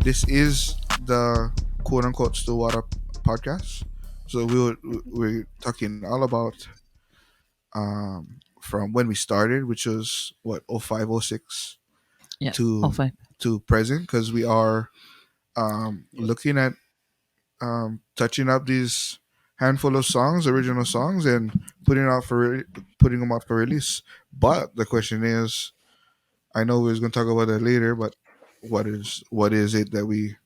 This is the quote unquote Stillwater podcast. So we're talking all about from when we started, which was what 0506 Yeah. to 05. present, because we are Yep. looking at touching up these handful of songs, original songs, and putting them out for release. But the question is, I know we was going to talk about that later, but what is it that we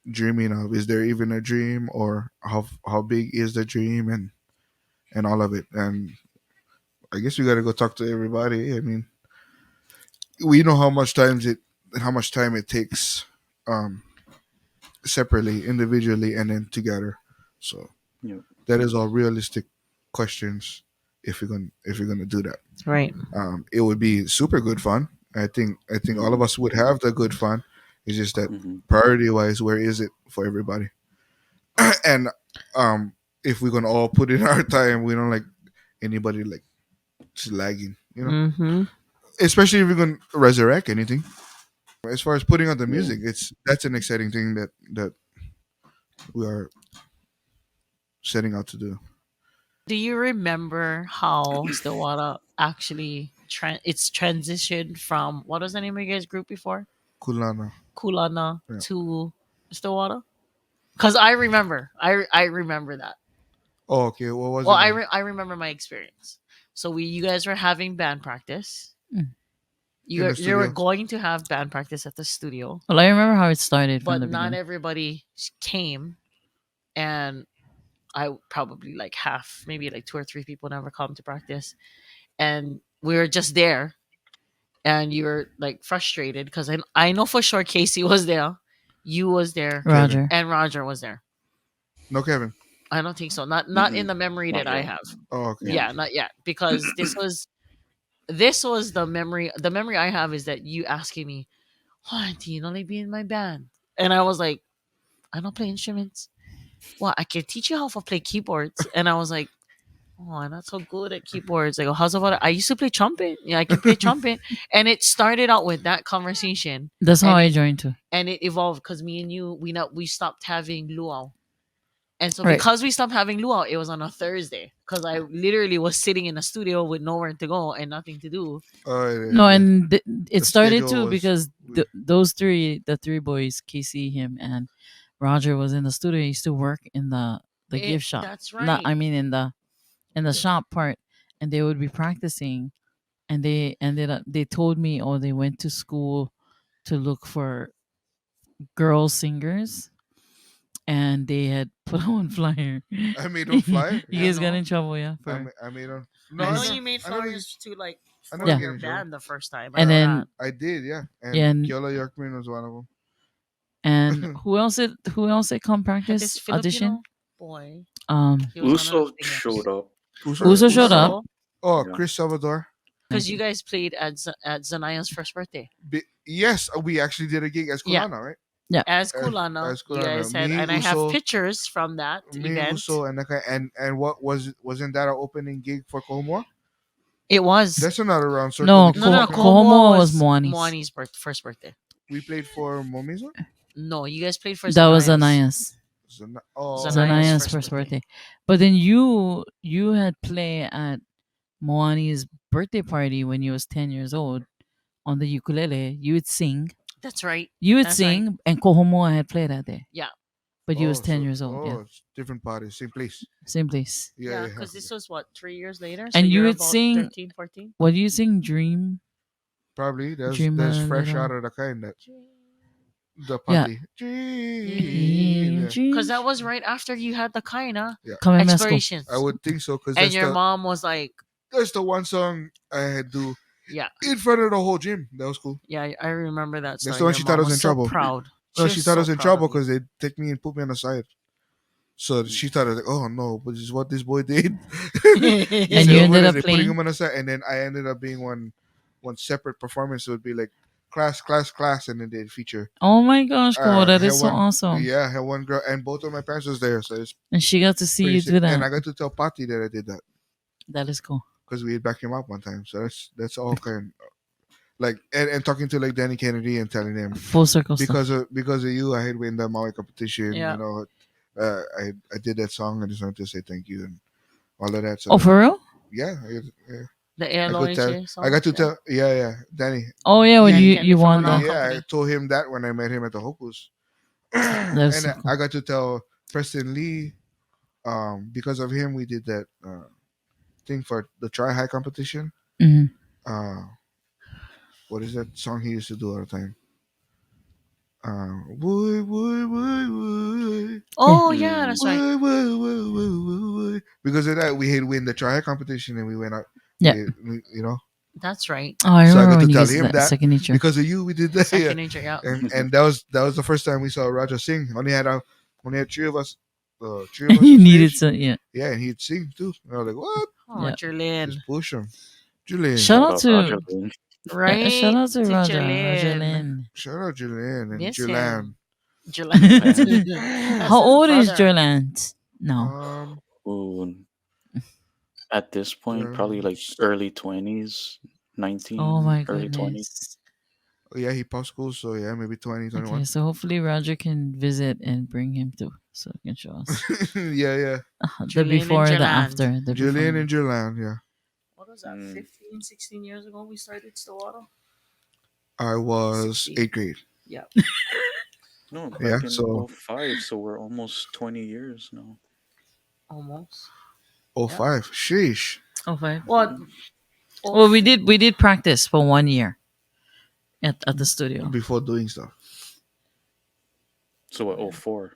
dreaming of? Is there even a dream, or how big is the dream, and all of it? And I guess we got to go talk to everybody. I mean, we know how much time it takes, um, separately, individually, and then together. So Yep. that is all realistic questions. If you're gonna do that, Right. it would be super good fun. I think all of Mhm. us would have the good fun. It's just that Mhm. priority wise, where is it for everybody? And if we're gonna all put in our time, we don't like anybody like just lagging, Mm-hmm. especially if we're gonna resurrect anything. As far as putting out the Yeah. music, that's an exciting thing that we are setting out to do. Do you remember how Stillwater actually it's transitioned from what was the name of your guys' group before? Kulana. Kulana Yeah. to Stillwater? Because I remember, I remember that. Oh, okay. What was Well, it then? I remember my experience. So you guys were having band practice. In the You were studio? going to have band practice at the studio, Well, I remember how it started from but the not beginning. everybody came, and I probably like half, maybe like two or three people never come to practice, and we were just there, and you were like frustrated because I know for sure Casey was there, you was there, Roger. and Roger was there. No, Kevin. I don't think so. Not in Mm-mm. the memory Not that I yet. have. Oh, okay. Yeah. Yeah, not yet, because this was the memory. The memory I have is that you asking me, "Oh, auntie, you know, like be in my band," and I was like, "I don't play instruments. Well, I can teach you how to play keyboards," and I was like, "Oh, I'm not so good at keyboards." I go, "How's about it? I used to play trumpet. Yeah, I can play trumpet." And it started out with that conversation, That's how and I it joined too. and it evolved because me and you we stopped having luau. And so Right. because we stopped having luau, it was on a Thursday. Because I literally was sitting in a studio with nowhere to go and nothing to do. No, Yeah. and it The started schedule too was because weird. the three boys, Casey, him, and Roger was in the studio. He used to work in the gift shop. That's Not, right. I mean, in the Yeah. shop part, and they would be practicing, and they ended up. They told me, oh, they went to school to look for girl singers, and they had put on flyer. I made them flyer. You I Yeah. guys got know. in trouble, yeah, I made them. No, I know because you made I never. flyers to like I for never yeah, get your in trouble. band the first time. I and know then that. I did, yeah. yeah, And Kyola Yorkman was one of them. and who else it come Had practice this audition? Filipino boy. Um, He was one of the Uso singers. showed up. Uso? Uso showed up. Uso, Oh, Yeah. Chris Salvador. because you guys played at Zanaya's first birthday. Yes, we actually did a gig as Yeah, Kulana, right? Yeah, as As, Kulana, as you Kulana. guys had, Me, and I have Uso, pictures from that me, event. Uso, and what wasn't that our opening gig for Komoa? It was That's another round circle no, because no, Kohomo was was Moani's. Moani's first birthday. we played for Momi's one. No, you guys played for That was Zanaya's. Anaya's. Oh, Zanaya's Zanaya's first first birthday. birthday. But then you had play at Moani's birthday party when you was 10 years old on the ukulele. You would sing. That's right. You would That's right. sing, and Kohomo had played that day. Yeah. But you was oh, 10 years old. Yeah, it's different parties, same place. same place. Yeah, Yeah. because this was what, 3 years later? So And you you're would about sing. 13, 14? What do you sing? Dream. Probably that's Dreamer fresh out little. of the kind that the Yeah. party. Dream. Because that was right after you had the Kaina Yeah, Come and Mesco. explorations. I would think so because And your mom was like, that's the one song I had do yeah, in front of the whole gym. That was cool. yeah, I remember that story. That's the one Your she thought I mom was in so trouble. proud. No, she was thought I so was in proud trouble of you. because they take me and put me on the side. So she thought, like, oh no, but this is what this boy did. And They you said, ended up they're putting playing. him on the side, and then I ended up being one separate performance. It would be like class, and then they'd feature. Oh my gosh, cool. That had is so one, awesome. Yeah, I had one girl, and both of my parents was there, so it's And she got to see pretty you sick. do that. And I got to tell Patty that I did that That is cool. because we had backed him up one time. So that's all kind. like and talking to like Danny Kennedy and telling him Full circle stuff. because of you, I had win the Maui competition. Yeah. I did that song. I just wanted to say thank you and all of that. So Oh, for real? yeah, yeah. The I could tell. Eloise I song. got to Yeah. tell. Yeah, Danny. Oh yeah, when Danny you Kennedy from won Manal the. Yeah, I Company. told him that when I met him at the Hokus. That's And so I cool. got to tell Preston Lee, because of him, we did that thing for the Try High competition. Mhm. Uh, what is that song he used to do all the time? Would, would, Yeah. Oh yeah, Mm. that's right. would. Because of that, we had win the Try High competition and we went out. Yeah. We. That's right. Oh, I So I remember got to when you tell guys did him that that second nature. because of you, we did that. Yeah. Second nature. Yeah. And that was the first time we saw Roger sing. Only had three of us. Three of us You on needed stage. to, yeah. Yeah, and he'd sing too. And I was like, what? Oh, Yeah. Jerlyn. Just push him. Julian. Shout Shout out out to Roger Lynn. Right. shout out to Roger Jerlyn. Lynn. Shout out Julian and Miss Julian. him. Jerlyn. That's How his old is brother. Joland? No. Ooh, at this point, probably like early 20s, Oh 19, my early 20s. goodness. yeah, he post school, so yeah, maybe 20, Okay, 21. so hopefully Roger can visit and bring him too, so he can show us yeah. the Julian and before, the Joland. after, the Julian before. and Julian, yeah. What was that? Mm. 15, 16 years ago we started Stillwater? I was 16. 8th grade. Yeah. No, back Yeah, in so 05, so we're almost 20 years now. Almost. 05. Sheesh. Oh, five. What? Well, we did practice for 1 year at the studio. Before doing stuff. So what, 04?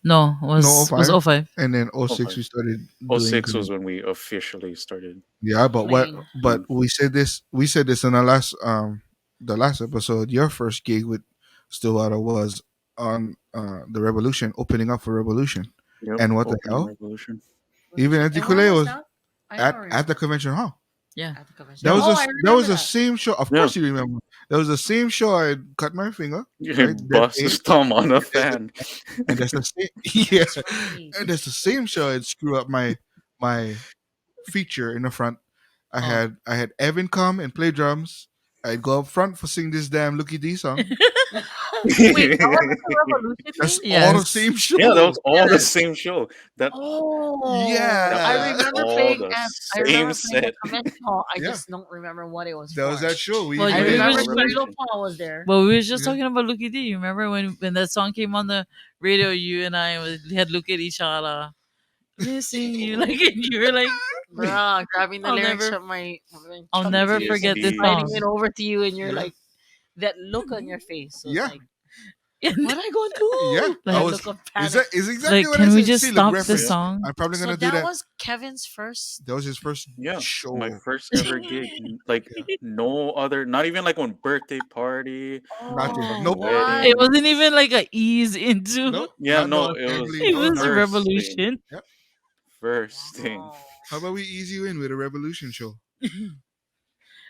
No, was No, 05. 05. And then 06 05. we started doing 06 was the, when we officially started. yeah, but Playing. we said this in the last episode. Your first gig with Stillwater was on the Revolution, opening up for Revolution. Yep, And what the opening hell? Revolution. Even And Anti where was was that? I at don't the remember. convention hall. Yeah. At the convention. That was Oh, I that remember was the that. same show. Of Yeah. course you remember. That was the same show I had cut my finger. You Right, can that bust day. his thumb on a fan. And that's the same yeah. That's right. And that's the same show I'd screw up my feature in the front. I Oh. had Evan come and play drums. I'd go up front for sing this damn Looky D song. Wait, that was the Revolution That's thing? all the Yes. same show. Yeah, that was all the same show. That Oh, Yeah. I That was remember all playing the at same the set. convention hall. I Yeah. just don't remember what it was That was for. that show. We Well, I you played- remember Revolution. Little Paul was there. Well, we was just Yeah. talking about Look at You remember when that song came on the radio? You and I had look at each other, missing you, like, and you were like, Bruh, grabbing the I'll lyrics never- from my I'll chubby never face forget and this sliding song. it over to you, and you're Yeah. like, that look on your face was Yeah. like, what I going to do? Yeah, Like- I That was. look of Is panic. that is exactly like, what I can we said. just See, look, stop the reference. song? I'm probably So gonna do that that. was Kevin's first. That was his first Yeah, show. my first ever gig. Like no other, not even like one birthday party. Nothing. Oh, Nope. what? It wasn't even like a ease into. Nope. Yeah, Not no, no it was assembly, It no was a nothing. First revolution. First thing. Wow. How about we ease you in with a revolution show?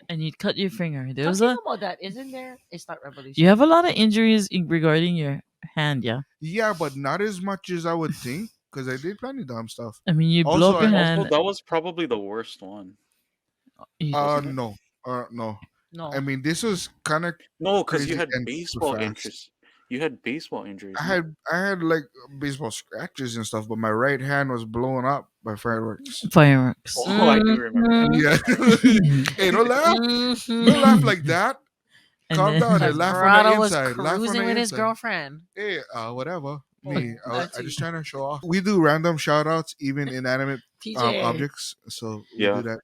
And you'd cut your finger. There was Talking a. about that, isn't there? It's not Revolution. You have a lot of injuries regarding your hand, yeah. Yeah, but not as much as I would think because I did plenty of dumb stuff. I mean, you Also, blow up your I- hand. Also, that was probably the worst one. you- Wasn't it? No. No. No. I mean, this was kind of. No, because you Crazy had and baseball fast. injuries. You had baseball injuries. I no? had like baseball scratches and stuff, but my right hand was blown up by fireworks. Fireworks. Oh, I do remember. Yeah. Hey, don't laugh. Don't laugh like that. And Calm then- down. Because Laugh on the Verado was inside. Laugh on cruising the with his inside. girlfriend. Hey, whatever. Oh, Me, I that's just you. trying to show off. We do random shout outs, even inanimate TJ. objects. So we Yeah. do that.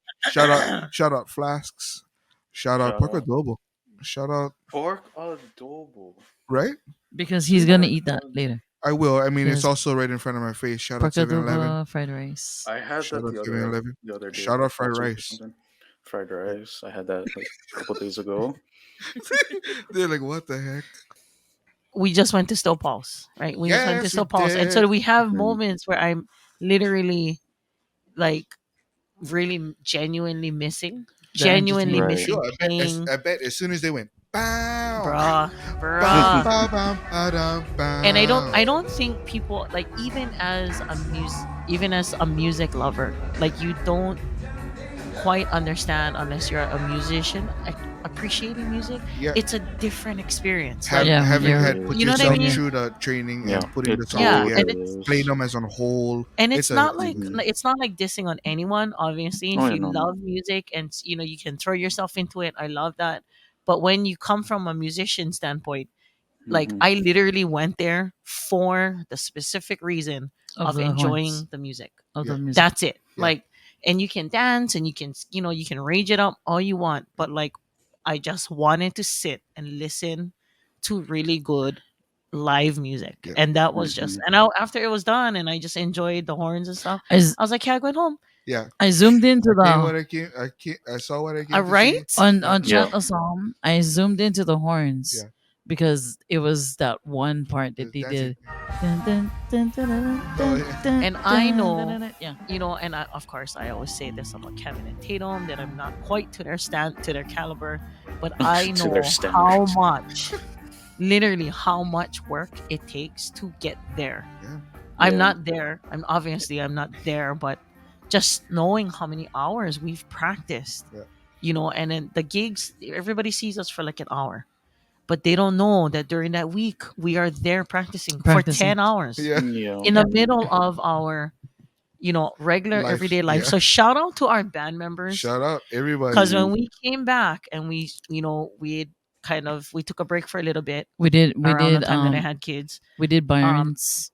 Shout out flasks. Shout out Shout pork out. adobo. Shout out, Pork adobo. right? because he's gonna eat that later. I will. I mean, Yes. it's also right in front of my face. Shout out Pork 7-Eleven. adobo, fried rice. I had Shout that out the 7-Eleven. other day. Shout out fried last week or rice. something. Fried rice. I had that like a couple days ago. They're like, what the heck? We just went to Still Pulse, right? We just went to Yes, Still we Pulse. And so did. we have Mhm. moments where I'm literally like really genuinely missing. The Genuinely Right. missing Sure, playing. I bet as soon as they went, bow, Bruh. bow, Bruh. bow, bow, bow, bow, bow. And I don't think people like even as a music lover, like you don't quite understand unless you're a musician. appreciating music, Yeah, it's a different experience. Like, Yeah, when having you're had put you know what I yourself mean? yeah, through the training Yeah, and putting it the songs Yeah, together, and totally playing is. them as on whole, it's it's not a like Hmm. it's not like dissing on anyone. Obviously, Oh, if yeah, you no, no. love music and you can throw yourself into it, I love that. But when you come from a musician standpoint, like Hmm. I literally went there for the specific reason of of the horns enjoying the music. of yeah, the music. That's it. yeah, Like, and you can dance and you can rage it up all you want, but like I just wanted to sit and listen to really good live music. yeah, And that was just Hmm. and I, after it was done and I just enjoyed the horns and stuff, I, z- I was like, yeah, going home. yeah. I zoomed into I came the what I came. I saw what I All came to see. right. Yeah, on Yeah. chat a song. I zoomed into the horns yeah. because it was that one part that The they dancing. did. Dun, dun, dun, dun, dun, Oh dun, yeah, dun, And I dun, dun, know, dun, dun. Yeah. and of course I always say this about Kevin and Tatum that I'm not quite to their caliber, but I To their know how standards. much, literally how much work it takes to get there. yeah, I'm Yeah. not there. I'm not there, but just knowing how many hours we've practiced, yeah, and then the gigs, everybody sees us for like an hour, but they don't know that during that week we are there practicing for Practicing. 10 hours yeah. Yeah. in the Yeah. middle of our regular Life. everyday life. Yeah. So shout out to our band members, Shout out everybody. because Hmm. when we came back and we took a break for a little bit We did we around the did time that I had kids. we did um Byron's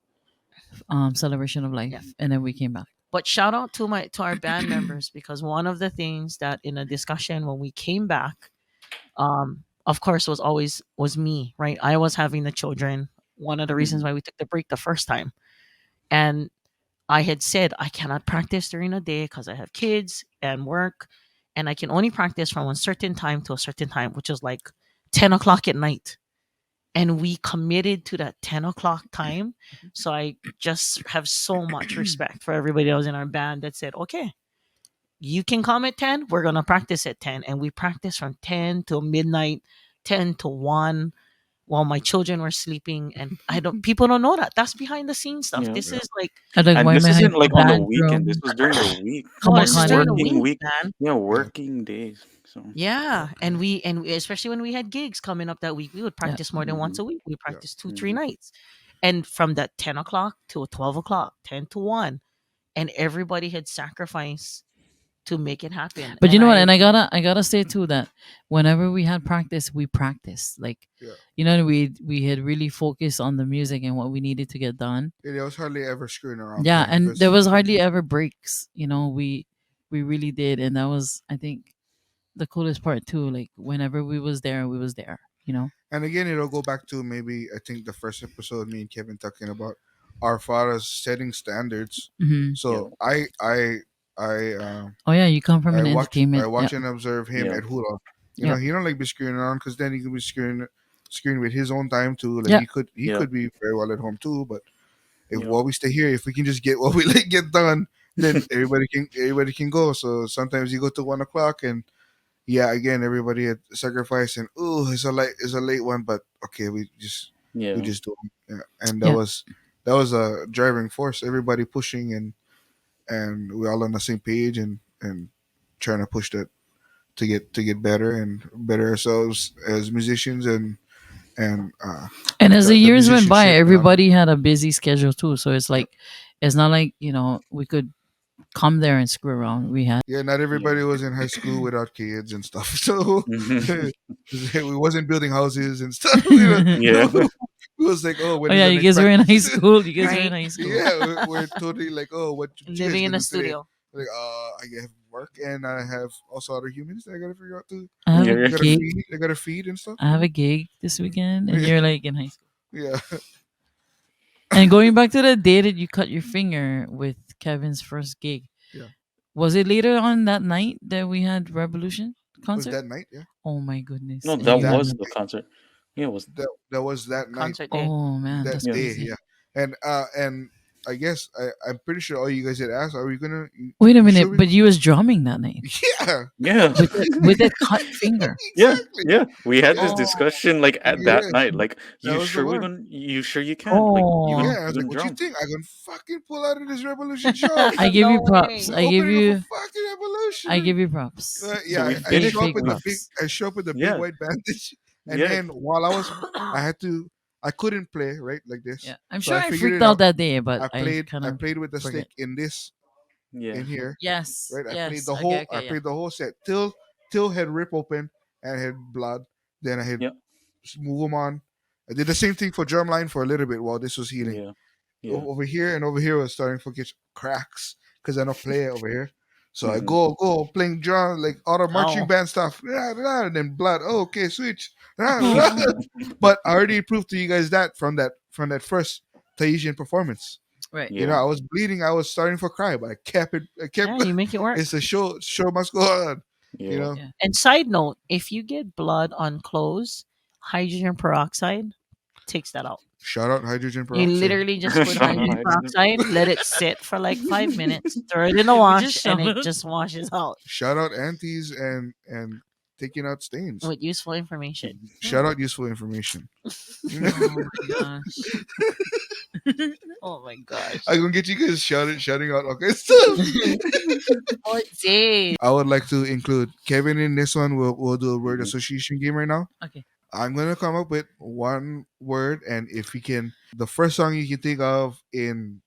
celebration of yeah, life, and then we came back. but shout out to our band members, because one of the things that in a discussion when we came back, of course, was me, right? I was having the children, one of the reasons Hmm. why we took the break the first time. And I had said I cannot practice during the day because I have kids and work, and I can only practice from a certain time to a certain time, which is like 10 o'clock at night. And we committed to that 10 o'clock time. So I just have so much respect for everybody else in our band that said, okay, you can come at 10, we're going to practice at 10. And we practiced from 10 till midnight, 10 to 1, while my children were sleeping. And people don't know that. That's behind the scenes stuff. Yeah. This Yeah, is like, I like And why this my isn't like on the weekend. This bathroom was during the week. oh, this is during the kamakani. Working week, week. man. Yeah, yeah, working days. So, Yeah, and we especially when we had gigs coming up that week, we would Yeah. practice more than once hmm, a week. We yeah, practiced two, three hmm, nights, and from that 10 o'clock to 12 o'clock, 10 to 1, and everybody had sacrificed to make it happen. But you And know what? I And I gotta say too that whenever we had practice, we practiced. Like, yeah. we had really focused on the music and what we needed to get done. It was hardly ever screwing around Yeah, time and there because, was hardly ever breaks. We really did, and that was, I think, the coolest part too. Like, whenever we was there, we was there. and again, it'll go back to maybe I think the first episode me and Kevin talking about our fathers setting standards. Hmm. So yeah, I Oh yeah, you come from I an I entertainment. Yeah, watch and observe him yeah, at Hula. You know, yeah, he don't like be screwing around because then he could be screwing with his own time too. Like yeah. he yeah, could be very well at home too. But if yeah, while we stay here, if we can just get what we like get done, then everybody can go. So sometimes you go to 1 o'clock and yeah, again everybody had sacrifice and ooh, it's a late one, but okay, we yeah, just do 'em. Yeah. And that Yeah. was a driving force. Everybody pushing and we're all on the same page and trying to push that to get better and better ourselves as musicians and And as the the years went by, musicianship and all that. everybody had a busy schedule too. So it's Yep. like, it's not like we could come there and screw around. We had. Yeah, not yeah. everybody was in high school without kids and stuff. So Hmm. we wasn't building houses and stuff. Yeah. It was like, oh, Oh when is yeah, the you next guys were in high practice? school. You guys were in right, high school. Yeah, we're totally like, oh, what you guys living in gonna a do today? studio. Like, I have work and I have also other humans that I gotta figure out too. I have a Yeah. Gotta gig. feed, I gotta feed and stuff. I have a gig this weekend, and Yeah, you're like in high school. yeah, And going back to the day that you cut your finger with Kevin's first gig, yeah. was it later on that night that we had Revolution Was concert? that night? Yeah, Oh my goodness! No, And that you that was remember? the concert. Yeah, it was. that was that night. Concert day. Oh man, That that's Yeah. day, crazy. yeah. And I guess I'm pretty sure all you guys had asked. Are we gonna? Wait a You minute, sure we? but you was drumming that night Yeah, Yeah. with that cut finger. Yeah, exactly. yeah. We had this Yeah, Oh, discussion like at that yeah. night. Like, That you was the sure we one. gonna? You sure you can? Like, Oh, Yeah, I was you like, gonna "What you drum? think? I gonna fucking pull out of this Revolution show? I give you no props. way. We I give opening up a you fucking I Revolution." give you props. So Yeah, we I Big finished. show up big with the We big. props. I show up with the big Yeah, white bandage, and yeah, then while I had to. I couldn't play right like this, Yeah, I'm so sure I I figured freaked it out out. that day, but I kind I of played with the forget. stick in this yeah, in here, Yes, right? yes. Okay, I okay, yeah. played the whole set till head rip open and had blood. Then I had yeah, move them on. I did the same thing for drumline for a little bit while this was healing. yeah, yeah. Over here and over here was starting to get cracks because I don't play it over here. So I Hmm. go playing drum like all the marching Oh, band stuff, and then blood. Oh, okay, switch. But I already proved to you guys that from that first Tahitian performance. Right. You know, Yeah, I was bleeding. I was starting to cry, but I kept it. I kept. yeah, you make it work. It's a show. Show must go on. You yeah. know. Yeah. And side note, if you get blood on clothes, hydrogen peroxide takes that out. Shout out hydrogen You peroxide. literally just put Shout out hydrogen hydrogen. peroxide, let it sit for like 5 minutes, throw it in the We wash, just and shove it it. just washes out Shout out aunties and taking out stains. with useful information. Shout out useful information. Oh my gosh. Oh my gosh. I'm gonna get you guys shouting out okay stuff. Oh, Dave. I would like to include Kevin in this one. We'll do a word Mhm. association game right now. Okay. I'm gonna come up with one word, and if you can, the first song you can think of in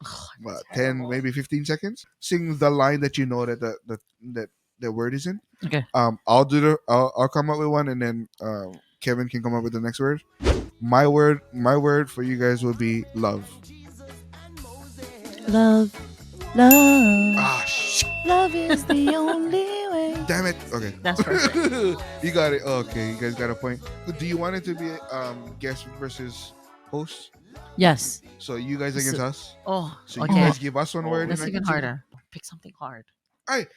Oh, I'm what, 10, terrible. maybe 15 seconds, sing the line that you know that that the word is in. Okay. I'll come up with one, and then Kevin can come up with the next word. My word for you guys will be love. Love, love, Ah, shit. love is the only way. Damn it. Okay. That's perfect. You got it. Okay, you guys got a point. Do you want it to be guest versus host? Yes. So you guys against So- us. Oh, So you okay. guys give us one Oh, word. That's and I even can sing. harder. Pick something hard.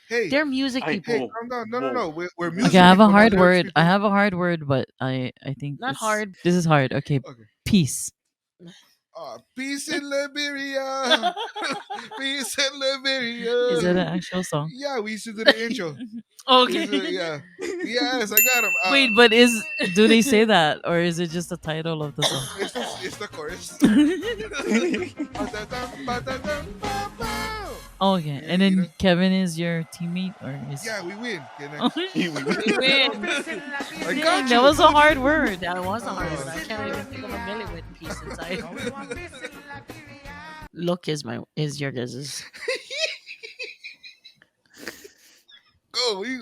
Hey, They're music I- people. hey, Whoa, calm down. No. whoa. We're Okay, music. Okay, I have a people, not hard lyrics word. I people. have a hard word, but I think Not this, hard. This is hard. Okay. Okay. Peace. Peace in Liberia. Peace in Liberia. Is that an actual song? Yeah, we used to do the intro. Okay. Yeah. Yes, I got him. Wait, but do they say that or is it just the title of the song? It's the chorus. Okay, Yeah, and you then know. Kevin is your teammate or is? Yeah, we win. Okay, Oh, next. We win. I dang, got you. that was a hard word. That was a hard one. I can't even think of a million with peace inside. Look is your guesses. Go, you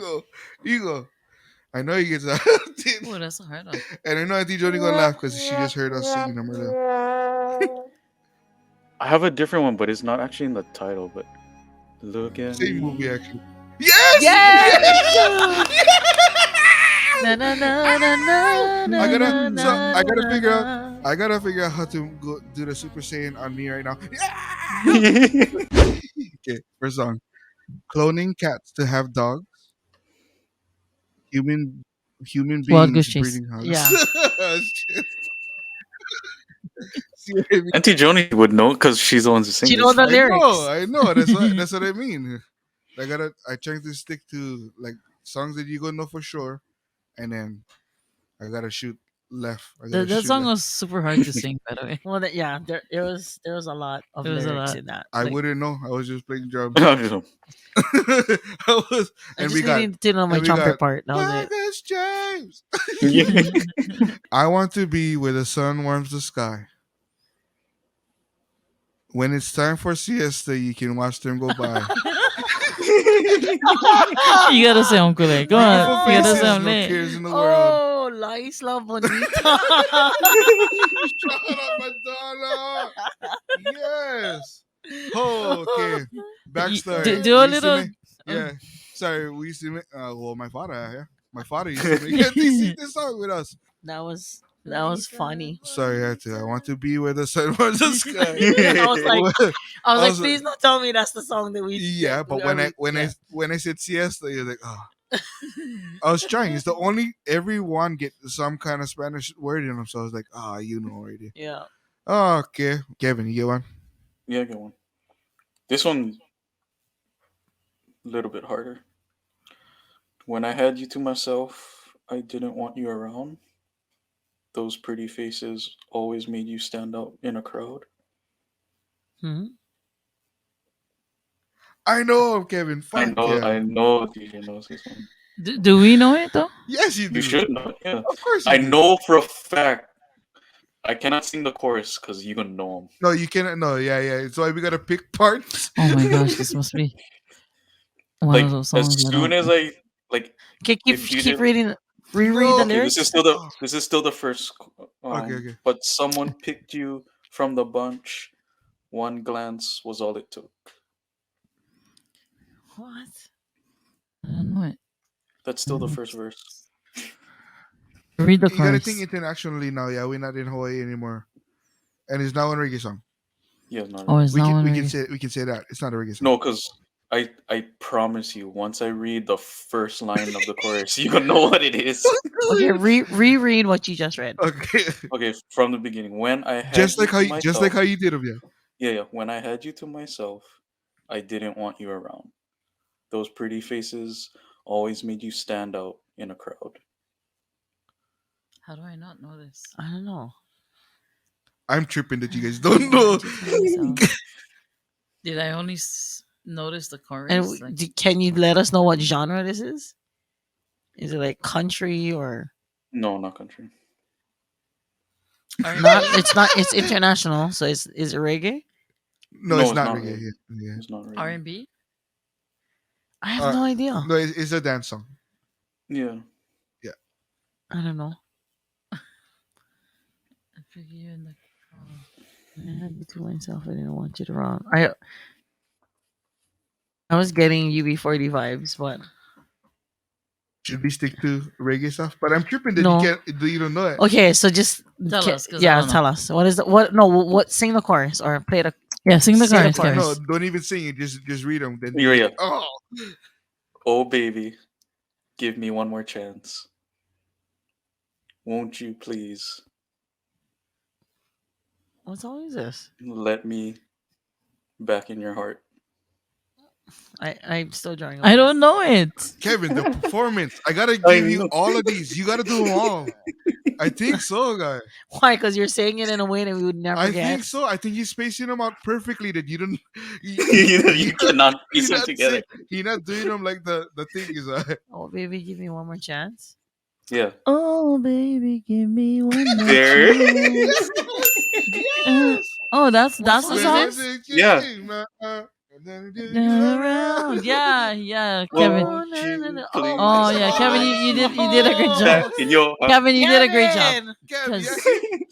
go. I know you get that. Oh, that's a hard one. And I know NT Joni gonna laugh because she just heard us singing them earlier. I have a different one, but it's not actually in the title. But look at Same me. movie actually. Yes! Yes! Na, na, na, na, na, I gotta na, so na, I gotta na, figure out na. I gotta figure out how to go do the Super Saiyan on me right now. Okay, first song. Cloning cats to have dogs. Human Wild beings Goose Chase. breeding hogs. Yeah. Shit. See what I mean? Auntie Joni would know because she's the one who sings She know this. the lyrics. I know. That's what I mean. I try to stick to like songs that you gonna know for sure, and then I gotta shoot left. I gotta That shoot song left. was super hard to sing, by the way. Well, there was a lot of There was a lyrics lot. in that. I Like, wouldn't know. I was just playing drums. I don't know. I was, I and just we got needed to know my and we trumpet got part. That was it. Marcus James. Yeah. I want to be where the sun warms the sky. When it's time for siesta, you can watch them go by. You gotta say Uncle. Come on. You gotta Beautiful say faces, no Uncle. cares in the world. Oh, La Isla Bonita. Shut up, Madonna. Yes. Oh, okay. Backstory. Do a We used to little. make- yeah. Sorry, we used to make. Well, my father. Yeah, my father used to make this song with us. That was funny. Sorry, I had to. I want to be where the sun warms the sky. I was like, was- please don't tell me that's the song that we. Yeah, that but we- when I said siesta, you're like, oh. I was trying. It's the only everyone get some kind of Spanish word in them, so I was like, you know already. yeah. Oh, okay, Kevin, you get one. Yeah, I get one. This one a little bit harder. When I had you to myself, I didn't want you around. Those pretty faces always made you stand out in a crowd. Hmm? I know, Kevin. Fuck yeah. I know DJ knows this one. Do we know it though? Yes, you You do. should know it, yeah. Of course I you do. know for a fact. I cannot sing the chorus because you're gonna know them. No, you cannot. No, yeah, yeah. So we gotta pick parts. Oh my gosh, this must be one Like of those as songs I soon don't. as I like, Okay, if you keep did, reading. Reread No. the okay, lyrics. this is still the first. Okay, okay. But someone picked you from the bunch. One glance was all it took. What? I don't know it. That's still the first verse. Read the You gotta think chorus. internationally now. Yeah, we're not in Hawaii anymore, and it's now a reggae song. Yeah, not Oh, really. it's not one. We can say that it's not a reggae song. No, because I promise you, once I read the first line of the chorus, you gonna know what it is. Okay, reread what you just read. Okay. Okay, from the beginning. When I had just you like how to you, just myself, like how you did them, yeah. yeah. When I had you to myself, I didn't want you around. Those pretty faces always made you stand out in a crowd. How do I not know this? I don't know. I'm tripping that you guys don't know. Did I only notice the chorus? And Like, can you let us know what genre this is? Is it like country or No, not country. not? It's not. It's international. So is it reggae? No, No, it's it's not not reggae. reggae. Yeah. It's not R really. and B? I have no idea. No, it's a dance song. Yeah. I don't know. I figure you in the. I had you to myself. I didn't want you to wrong. I was getting UB40 vibes, but Should we stick to reggae stuff? But I'm tripping that No. you don't know it. okay. So just Tell us, 'cause I Yeah, don't know. tell us. What is the what? No, what? Sing the chorus or play the. Yeah, sing the Say the chorus, chorus. Kevin. No, don't even sing it. Just read them. Then Yeah. oh, Oh baby, give me one more chance. Won't you please What song is this? let me back in your heart? I'm still drawing. I don't know it. Kevin, the performance. I gotta I give you know. all of these. You gotta do them all. I think so, guy. Why? Because you're saying it in a way that we would never I get. think so. I think he's spacing them out perfectly. That you don't. You cannot piece them together. He's not doing them like the thing is. Oh, baby, give me one more chance. Yeah. Oh, baby, give me one more There. chance. Oh, that's the song song. is this? Yeah. Around. Yeah, Kevin. Oh, no, no, no. Please. Oh, Oh my yeah, God. Kevin, you did a great job. Back in your heart. Kevin, you did a great job. Kevin! Because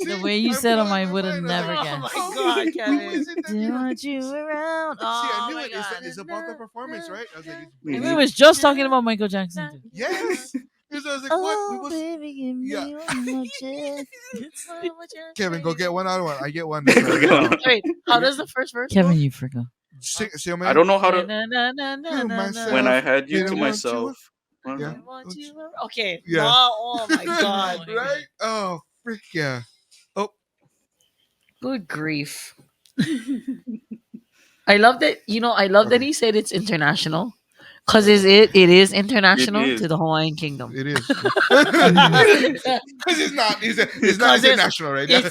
the way you said them, I would have never Oh guessed. my God, Kevin. Do want you around? See, I Oh knew my it. God. It's about the performance, right? I was like, And we was just talking about Michael Jackson. Too. yes. Because I was like, what? We Oh, was... baby, give me Yeah. one more chance. Kevin, go get one out of one. I get one. Go get one. Wait, how does the first verse Kevin, go? you forgot. Say, I don't know how to. Na, na, na, na, na, na. When I had you Didn't to want myself. Yeah. I want you. Okay. Yeah. Wow, oh my God. Right? Oh, frick yeah. Oh, Good grief. I love that. I love that he said it's international. Because it is international It is. to the Hawaiian Kingdom. it is. Because it's not. It's not Because international, right? I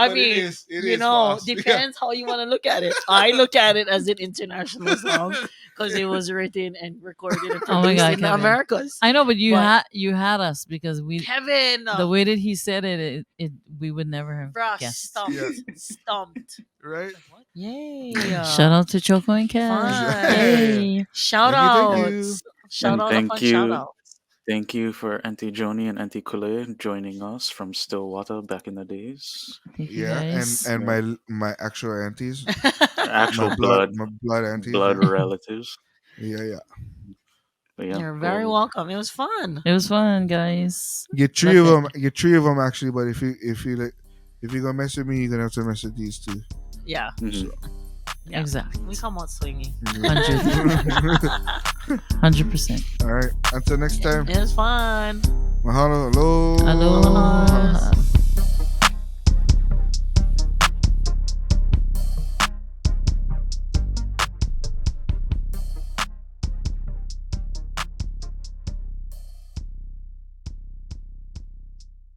But mean, it is for us. depends how you want to look at it. I look at it as an international song because it was written and recorded and produced Oh my God, in the Kevin. Americas. I know, but you What? had us because we Kevin, the way that he said it we would never have bruh, guessed. stumped. Yeah. Stumped. Right? Yay. Shout out to Choko and Kev. Fun. Yay. Shout Thank you. outs. Shout And out thank upon you. shout out. Thank you for NT Joni and NT Kule joining us from Stillwater back in the days. Thank you Yeah, guys. and my actual aunties, Actual my blood aunties, blood yeah. relatives. Yeah. But yeah, You're very go- welcome. It was fun. It was fun, guys. Get three of Love them. Get three of them actually. But if you're gonna mess with me, you're gonna have to mess with these two. Yeah. Mhm. Yeah. Exactly. We come out swinging. 100%. All right. Until next time. It was fun. Mahalo. Hello. Aloha.